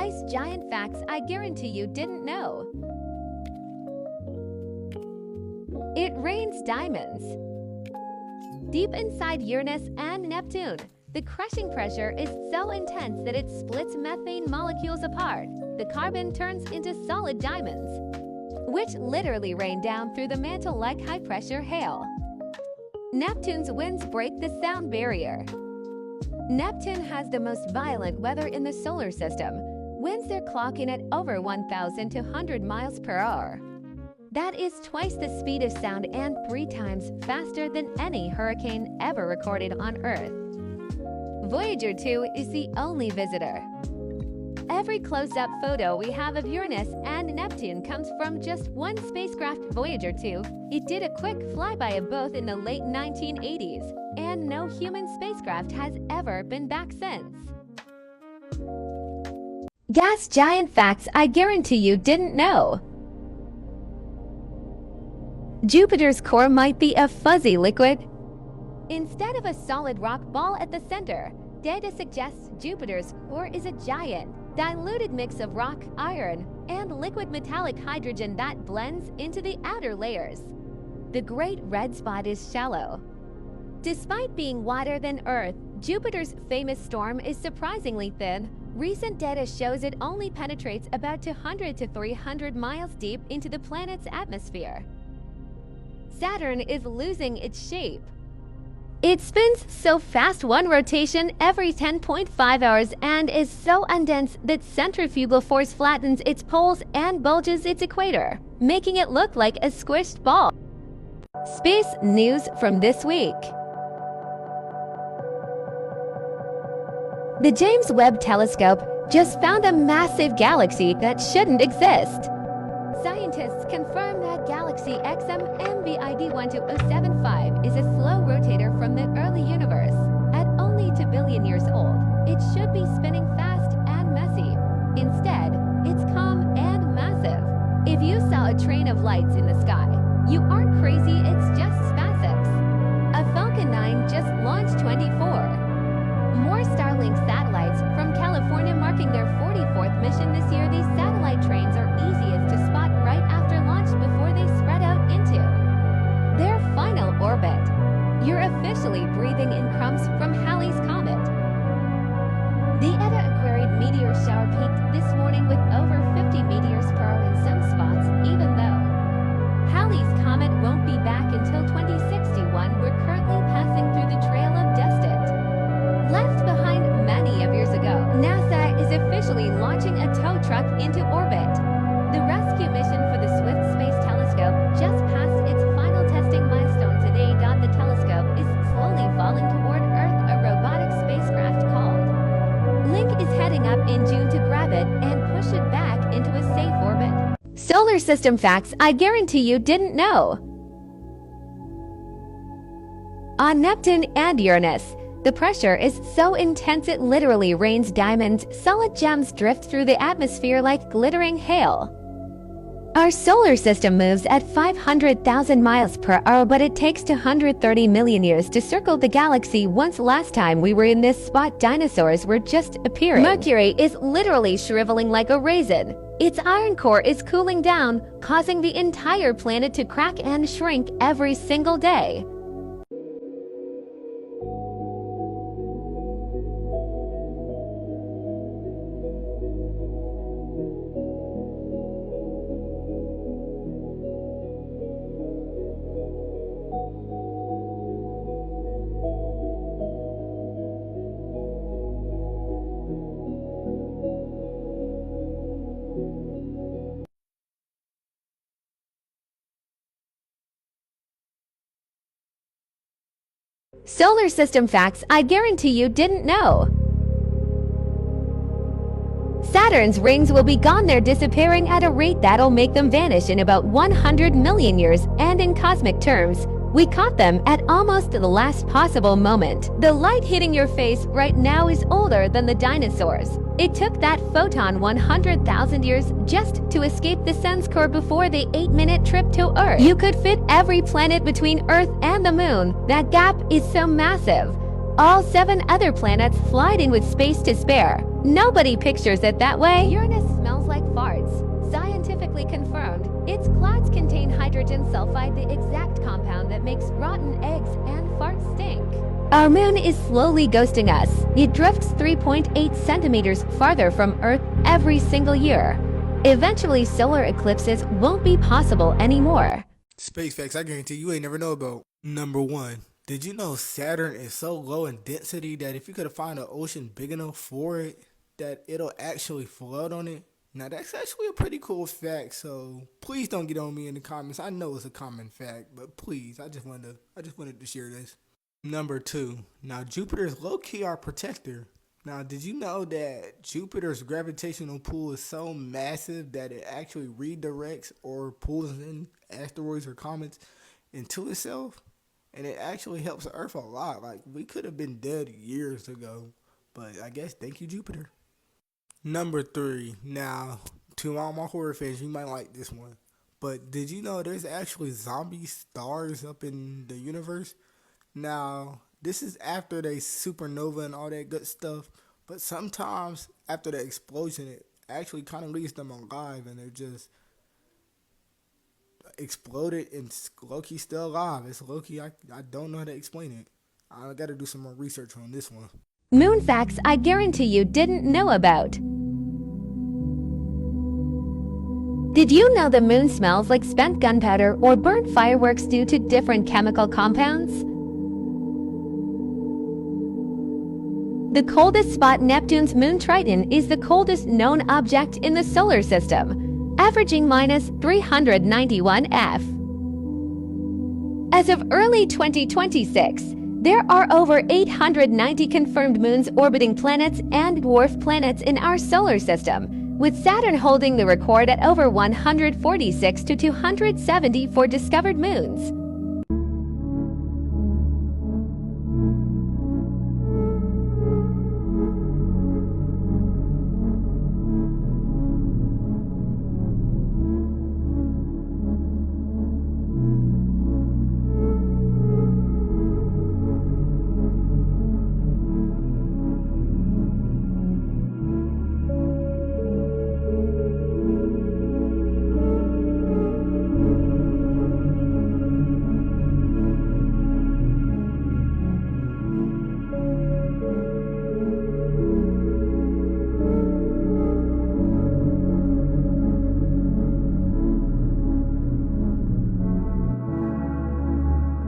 Nice giant facts I guarantee you didn't know. It rains diamonds. Deep inside Uranus and Neptune, the crushing pressure is so intense that it splits methane molecules apart. The carbon turns into solid diamonds, which literally rain down through the mantle like high-pressure hail. Neptune's winds break the sound barrier. Neptune has the most violent weather in the solar system. Winds are clocking at over 1,200 miles per hour. That is twice the speed of sound and 3 times faster than any hurricane ever recorded on Earth. Voyager 2 is the only visitor. Every close-up photo we have of Uranus and Neptune comes from just one spacecraft, Voyager 2. It did a quick flyby of both in the late 1980s, and no human spacecraft has ever been back since. Gas giant facts I guarantee you didn't know. Jupiter's core might be a fuzzy liquid. Instead of a solid rock ball at the center, data suggests Jupiter's core is a giant, diluted mix of rock, iron, and liquid metallic hydrogen that blends into the outer layers. The Great Red Spot is shallow. Despite being wider than Earth, Jupiter's famous storm is surprisingly thin. Recent data shows it only penetrates about 200 to 300 miles deep into the planet's atmosphere. Saturn is losing its shape. It spins so fast one rotation every 10.5 hours and is so undense that centrifugal force flattens its poles and bulges its equator, making it look like a squished ball. Space news from this week. The James Webb Telescope just found a massive galaxy that shouldn't exist. Scientists confirm that galaxy XM MVID 12075 is a slow rotator from the early universe. At only 2 billion years old, it should be spinning fast and messy. Instead, it's calm and massive. If you saw a train of lights in the sky, you aren't crazy, it's just spaceships. A Falcon 9 just launched 24. More Starlink satellites from California marking their 44th mission this year. These satellite trains are easiest to spot right after launch before they spread out into their final orbit. You're officially breathing in crumbs from Halley's Comet. The Eta Aquariid meteor shower peaked this morning with over 50 meteors per hour in some spots, even though Halley's Comet won't be back until 2061. We're currently passing through the trail of Destit, left behind many of years ago. NASA is officially launching a tow truck into orbit. The rescue mission for the Swift Space Telescope just passed its final testing milestone today. The telescope is slowly falling toward Earth. A robotic spacecraft called Link is heading up in June to grab it and push it back into a safe orbit. Solar system facts I guarantee you didn't know. On Neptune and Uranus, the pressure is so intense it literally rains diamonds. Solid gems drift through the atmosphere like glittering hail. Our solar system moves at 500,000 miles per hour, but it takes 230 million years to circle the galaxy. Once last time we were in this spot, dinosaurs were just appearing. Mercury is literally shriveling like a raisin. Its iron core is cooling down, causing the entire planet to crack and shrink every single day. Solar system facts I guarantee you didn't know. Saturn's rings will be gone. They're disappearing at a rate that'll make them vanish in about 100 million years, and in cosmic terms, we caught them at almost the last possible moment. The light hitting your face right now is older than the dinosaurs. It took that photon 100,000 years just to escape the sun's core before the 8-minute trip to Earth. You could fit every planet between Earth and the Moon. That gap is so massive. All 7 other planets slide in with space to spare. Nobody pictures it that way. Uranus smells like farts. Scientifically confirmed, its clouds contain hydrogen sulfide, the exact compound that makes rotten eggs and farts stink. Our moon is slowly ghosting us. It drifts 3.8 centimeters farther from Earth every single year. Eventually, solar eclipses won't be possible anymore. Space facts I guarantee you ain't never know about. Number 1. Did you know Saturn is so low in density that if you could find an ocean big enough for it, that it'll actually flood on it? Now that's actually a pretty cool fact, so please don't get on me in the comments. I know it's a common fact, but please, I just wanted to share this. Number 2. Now Jupiter is low-key our protector. Now did you know that Jupiter's gravitational pull is so massive that it actually redirects or pulls in asteroids or comets into itself? And it actually helps the Earth a lot. Like, we could have been dead years ago, but I guess thank you, Jupiter. Number 3. Now, to all my horror fans, you might like this one. But did you know there's actually zombie stars up in the universe? Now, this is after they supernova and all that good stuff. But sometimes after the explosion, it actually kind of leaves them alive and they're just exploded and Loki still alive. It's Loki. I don't know how to explain it. I got to do some more research on this one. Moon facts I guarantee you didn't know about. Did you know the moon smells like spent gunpowder or burnt fireworks due to different chemical compounds? The coldest spot, Neptune's moon Triton, is the coldest known object in the solar system, averaging minus 391 F. As of early 2026, there are over 890 confirmed moons orbiting planets and dwarf planets in our solar system, with Saturn holding the record at over 146 to 270 for discovered moons.